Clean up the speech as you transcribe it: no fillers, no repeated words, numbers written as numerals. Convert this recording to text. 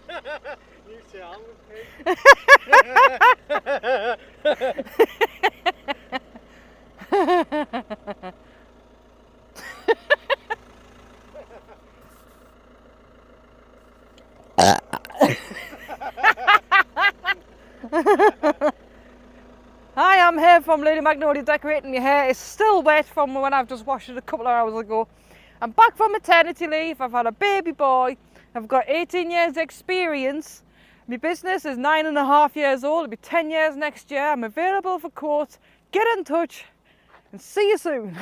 You say I'm a pig. Hi, I'm here from Lady Magnolia decorating your hair. It's still wet from when I've just washed it a couple of hours ago. I'm back from maternity leave. I've had a baby boy. I've got 18 years experience. My business is 9.5 years old. It'll be 10 years next year. I'm available for quotes. Get in touch and see you soon.